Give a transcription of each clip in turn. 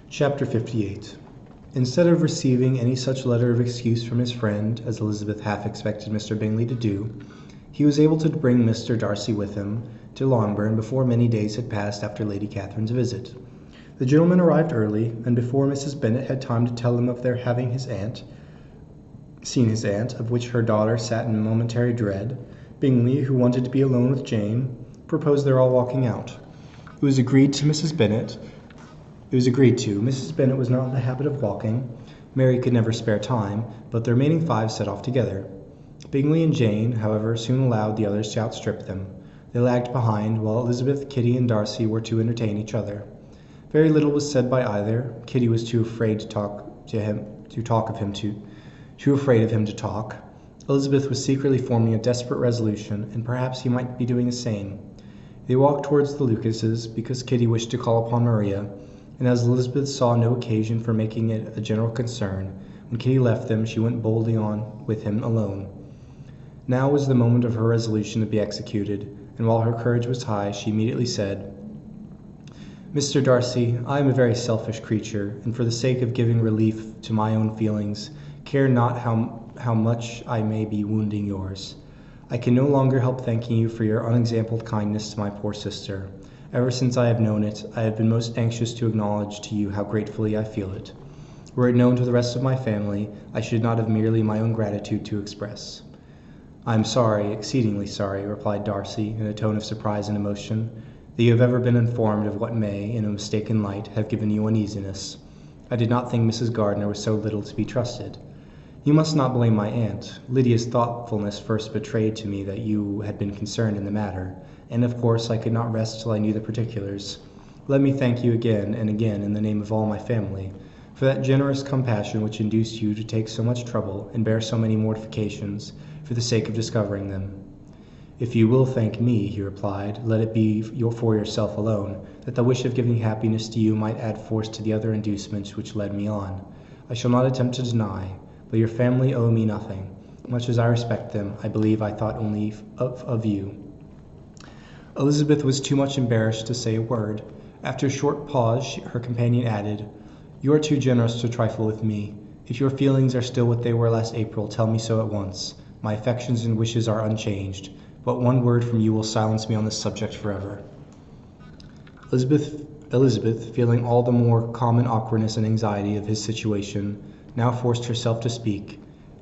Chapter 58. Instead of receiving any such letter of excuse from his friend as Elizabeth half expected Mr. Bingley to do, he was able to bring Mr. Darcy with him to Longbourn before many days had passed after Lady Catherine's visit. The gentleman arrived early, and before Mrs. Bennet had time to tell him of their having seen his aunt, of which her daughter sat in momentary dread, Bingley, who wanted to be alone with Jane, proposed their all walking out. It was agreed to. Mrs. Bennet was not in the habit of walking. Mary could never spare time, but the remaining five set off together. Bingley and Jane, however, soon allowed the others to outstrip them. They lagged behind, while Elizabeth, Kitty, and Darcy were to entertain each other. Very little was said by either. Kitty was too afraid of him to talk. Elizabeth was secretly forming a desperate resolution, and perhaps he might be doing the same. They walked towards the Lucases, because Kitty wished to call upon Maria, and as Elizabeth saw no occasion for making it a general concern, when Kitty left them, she went boldly on with him alone. Now was the moment of her resolution to be executed, and while her courage was high, she immediately said, "Mr. Darcy, I am a very selfish creature, and for the sake of giving relief to my own feelings, care not how much I may be wounding yours. I can no longer help thanking you for your unexampled kindness to my poor sister. Ever since I have known it, I have been most anxious to acknowledge to you how gratefully I feel it. Were it known to the rest of my family, I should not have merely my own gratitude to express." "I am sorry, exceedingly sorry," replied Darcy, in a tone of surprise and emotion, "that you have ever been informed of what may, in a mistaken light, have given you uneasiness. I did not think Mrs. Gardiner was so little to be trusted. You must not blame my aunt. Lydia's thoughtfulness first betrayed to me that you had been concerned in the matter, and of course I could not rest till I knew the particulars. Let me thank you again and again in the name of all my family, for that generous compassion which induced you to take so much trouble and bear so many mortifications for the sake of discovering them." "If you will thank me," he replied, "let it be for yourself alone, that the wish of giving happiness to you might add force to the other inducements which led me on. I shall not attempt to deny, but your family owe me nothing. Much as I respect them, I believe I thought only of you." Elizabeth was too much embarrassed to say a word. After a short pause, her companion added, "You are too generous to trifle with me. If your feelings are still what they were last April, tell me so at once. My affections and wishes are unchanged, but one word from you will silence me on this subject forever." Elizabeth, feeling all the more common awkwardness and anxiety of his situation, now forced herself to speak,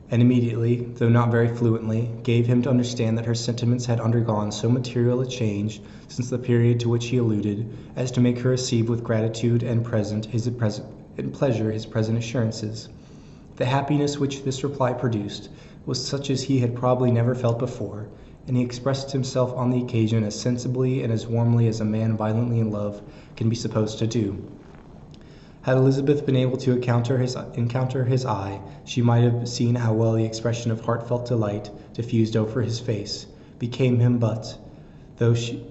and immediately, though not very fluently, gave him to understand that her sentiments had undergone so material a change since the period to which he alluded, as to make her receive with gratitude and pleasure his present assurances. The happiness which this reply produced was such as he had probably never felt before, and he expressed himself on the occasion as sensibly and as warmly as a man violently in love can be supposed to do. Had Elizabeth been able to encounter his eye, she might have seen how well the expression of heartfelt delight diffused over his face became him, but though she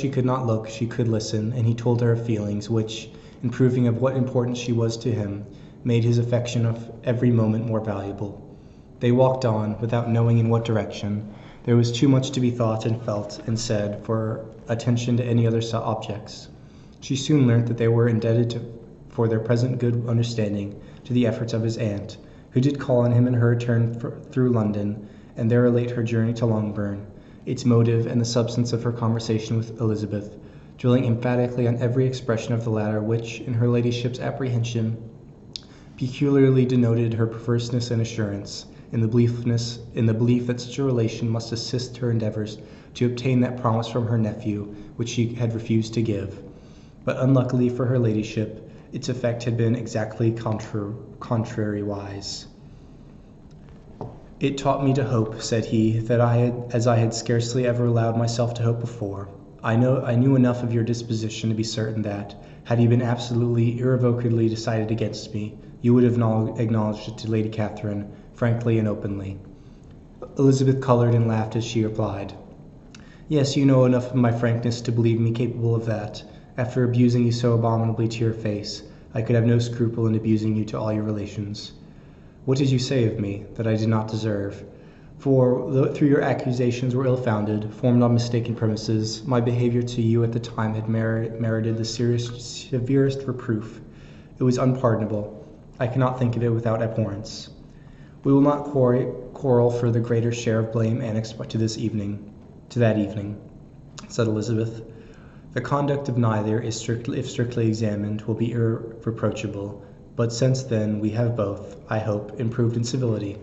could not look, she could listen, and he told her of feelings which, in proving of what importance she was to him, made his affection of every moment more valuable. They walked on, without knowing in what direction. There was too much to be thought and felt and said for attention to any other objects. She soon learnt that they were indebted for their present good understanding to the efforts of his aunt, who did call on him in her return through London, and there relate her journey to Longbourn, its motive, and the substance of her conversation with Elizabeth, dwelling emphatically on every expression of the latter which, in her ladyship's apprehension, peculiarly denoted her perverseness and assurance, in the belief that such a relation must assist her endeavours to obtain that promise from her nephew which she had refused to give. But unluckily for her ladyship, its effect had been exactly contrariwise. "It taught me to hope," said he, as I had scarcely ever allowed myself to hope before. I knew enough of your disposition to be certain that, had you been absolutely, irrevocably decided against me, you would have acknowledged it to Lady Catherine, frankly and openly." Elizabeth coloured and laughed as she replied, "Yes, you know enough of my frankness to believe me capable of that. After abusing you so abominably to your face, I could have no scruple in abusing you to all your relations. What did you say of me, that I did not deserve? For through your accusations were ill-founded, formed on mistaken premises, my behavior to you at the time had merited the severest reproof. It was unpardonable. I cannot think of it without abhorrence. We will not quarrel for the greater share of blame annexed to that evening, said Elizabeth. The conduct of neither, if strictly examined, will be irreproachable, but since then we have both, I hope, improved in civility.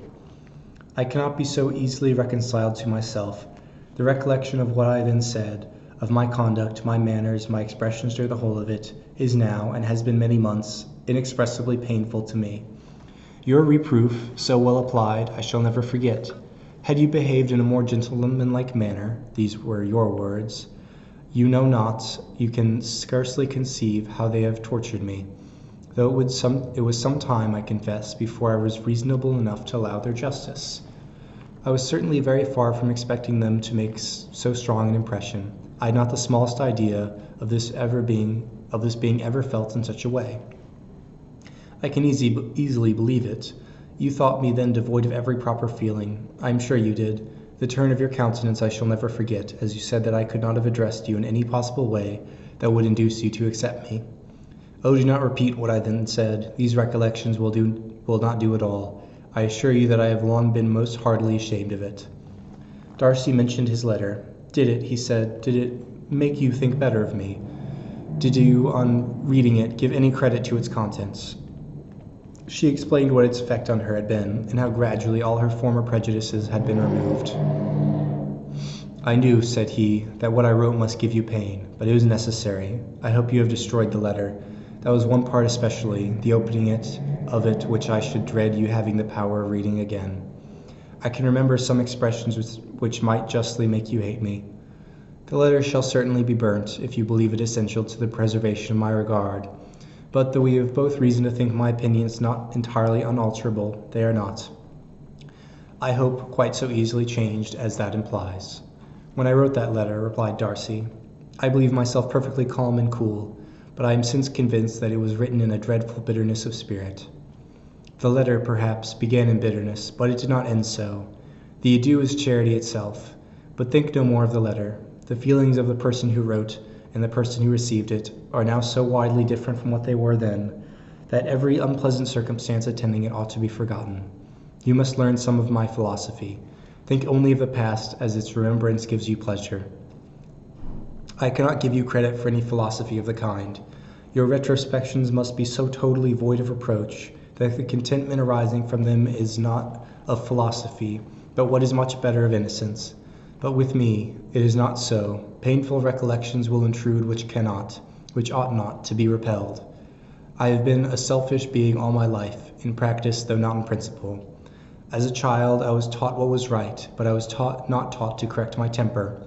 I cannot be so easily reconciled to myself. The recollection of what I then said, of my conduct, my manners, my expressions during the whole of it, is now, and has been many months, inexpressibly painful to me. Your reproof, so well applied, I shall never forget. Had you behaved in a more gentlemanlike manner, these were your words, you know not, you can scarcely conceive how they have tortured me, though it was some time, I confess, before I was reasonable enough to allow their justice. I was certainly very far from expecting them to make so strong an impression. I had not the smallest idea of this being ever felt in such a way. I can easily believe it. You thought me then devoid of every proper feeling. I am sure you did. The turn of your countenance I shall never forget, as you said that I could not have addressed you in any possible way that would induce you to accept me. Oh, do not repeat what I then said. These recollections will not do at all. I assure you that I have long been most heartily ashamed of it. Darcy mentioned his letter. Did it, he said, did it make you think better of me? Did you, on reading it, give any credit to its contents? She explained what its effect on her had been, and how gradually all her former prejudices had been removed. I knew, said he, that what I wrote must give you pain, but it was necessary. I hope you have destroyed the letter. That was one part especially, the opening of it, which I should dread you having the power of reading again. I can remember some expressions which might justly make you hate me. The letter shall certainly be burnt, if you believe it essential to the preservation of my regard. But though we have both reason to think my opinions not entirely unalterable, they are not, I hope, quite so easily changed as that implies. When I wrote that letter, replied Darcy, I believe myself perfectly calm and cool, but I am since convinced that it was written in a dreadful bitterness of spirit. The letter, perhaps, began in bitterness, but it did not end so. The adieu is charity itself. But think no more of the letter. The feelings of the person who wrote and the person who received it are now so widely different from what they were then, that every unpleasant circumstance attending it ought to be forgotten. You must learn some of my philosophy. Think only of the past as its remembrance gives you pleasure. I cannot give you credit for any philosophy of the kind. Your retrospections must be so totally void of reproach that the contentment arising from them is not of philosophy, but what is much better, of innocence. But with me, it is not so. Painful recollections will intrude which ought not, to be repelled. I have been a selfish being all my life, in practice though not in principle. As a child, I was taught what was right, but I was not taught to correct my temper.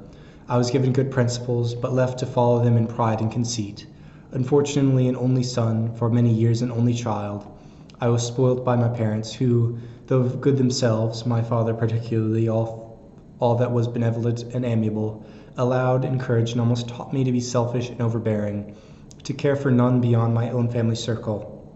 I was given good principles, but left to follow them in pride and conceit. Unfortunately, an only son, for many years an only child, I was spoilt by my parents, who, though good themselves, my father particularly, all that was benevolent and amiable, allowed, encouraged, and almost taught me to be selfish and overbearing, to care for none beyond my own family circle,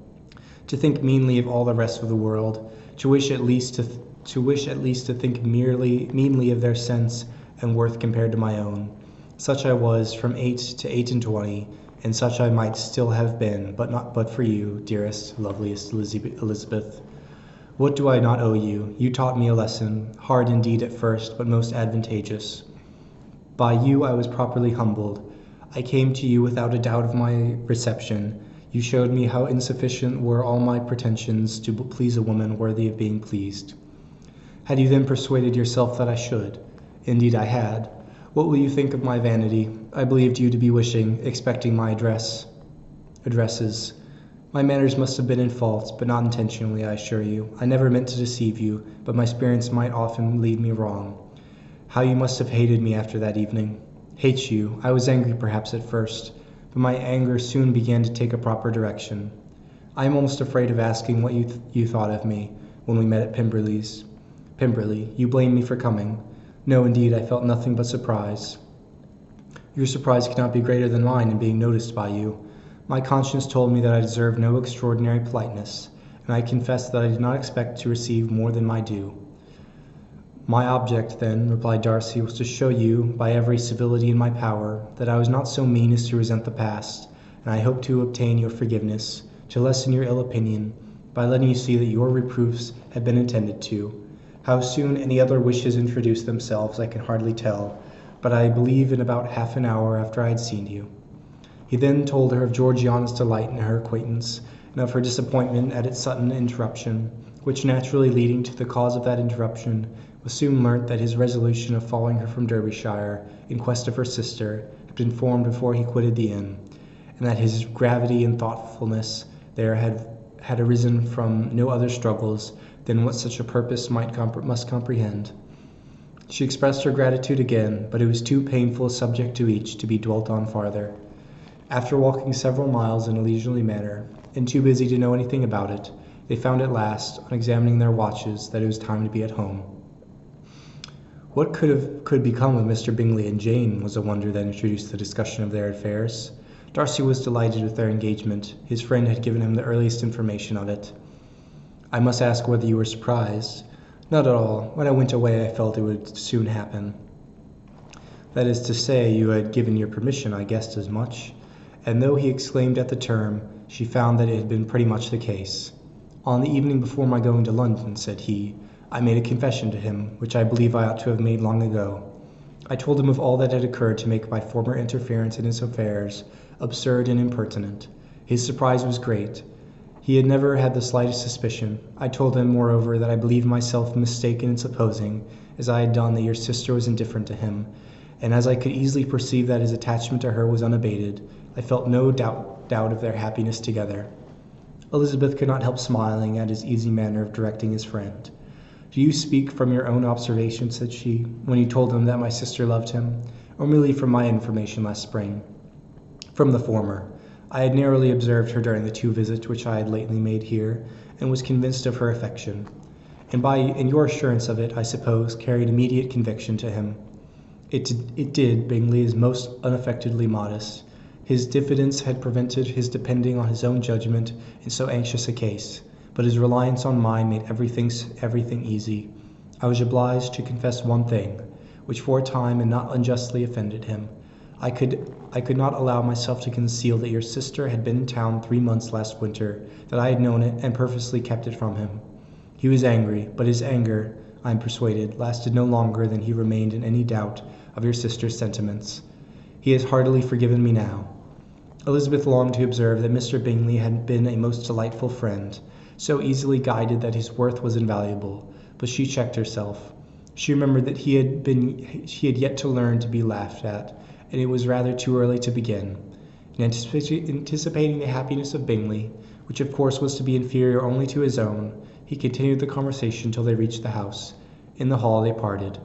to think meanly of all the rest of the world, to wish at least to think meanly of their sense and worth compared to my own. Such I was from 8 to 28, and such I might still have been, but for you, dearest, loveliest Elizabeth. What do I not owe you? You taught me a lesson, hard indeed at first, but most advantageous. By you I was properly humbled. I came to you without a doubt of my reception. You showed me how insufficient were all my pretensions to please a woman worthy of being pleased. Had you then persuaded yourself that I should? Indeed I had. What will you think of my vanity? I believed you to be expecting my addresses. My manners must have been in fault, but not intentionally, I assure you. I never meant to deceive you, but my experience might often lead me wrong. How you must have hated me after that evening. Hate you. I was angry perhaps at first, but my anger soon began to take a proper direction. I am almost afraid of asking what you thought of me when we met at Pemberley. You blamed me for coming. No, indeed, I felt nothing but surprise. Your surprise cannot be greater than mine in being noticed by you. My conscience told me that I deserved no extraordinary politeness, and I confess that I did not expect to receive more than my due. My object, then, replied Darcy, was to show you, by every civility in my power, that I was not so mean as to resent the past, and I hope to obtain your forgiveness, to lessen your ill opinion, by letting you see that your reproofs had been attended to. How soon any other wishes introduced themselves I can hardly tell, but I believe in about half an hour after I had seen you. He then told her of Georgiana's delight in her acquaintance, and of her disappointment at its sudden interruption, which, naturally leading to the cause of that interruption, was soon learnt that his resolution of following her from Derbyshire in quest of her sister had been formed before he quitted the inn, and that his gravity and thoughtfulness there had arisen from no other struggles than what such a purpose must comprehend. She expressed her gratitude again, but it was too painful a subject to each to be dwelt on farther. After walking several miles in a leisurely manner, and too busy to know anything about it, they found at last, on examining their watches, that it was time to be at home. What could become of Mr. Bingley and Jane was a wonder that introduced the discussion of their affairs. Darcy was delighted with their engagement. His friend had given him the earliest information of it. "I must ask whether you were surprised." "Not at all. When I went away I felt it would soon happen." "That is to say, you had given your permission. I guessed as much." And though he exclaimed at the term, she found that it had been pretty much the case. "On the evening before my going to London," said he, "I made a confession to him, which I believe I ought to have made long ago. I told him of all that had occurred to make my former interference in his affairs absurd and impertinent. His surprise was great. He had never had the slightest suspicion. I told him, moreover, that I believed myself mistaken in supposing, as I had done, that your sister was indifferent to him, and as I could easily perceive that his attachment to her was unabated, I felt no doubt of their happiness together." Elizabeth could not help smiling at his easy manner of directing his friend. "Do you speak from your own observation," said she, "when you told him that my sister loved him, or merely from my information last spring?" "From the former. I had narrowly observed her during the 2 visits which I had lately made here, and was convinced of her affection, and your assurance of it, I suppose, carried immediate conviction to him." It did. Bingley is most unaffectedly modest. His diffidence had prevented his depending on his own judgment in so anxious a case, but his reliance on mine made everything easy. I was obliged to confess one thing, which for a time and not unjustly offended him. I could not allow myself to conceal that your sister had been in town 3 months last winter, that I had known it, and purposely kept it from him. He was angry, but his anger, I am persuaded, lasted no longer than he remained in any doubt of your sister's sentiments. He has heartily forgiven me now. Elizabeth longed to observe that Mr. Bingley had been a most delightful friend, so easily guided that his worth was invaluable, but she checked herself. She remembered that he had yet to learn to be laughed at, and it was rather too early to begin. In anticipating the happiness of Bingley, which of course was to be inferior only to his own, he continued the conversation till they reached the house. In the hall they parted.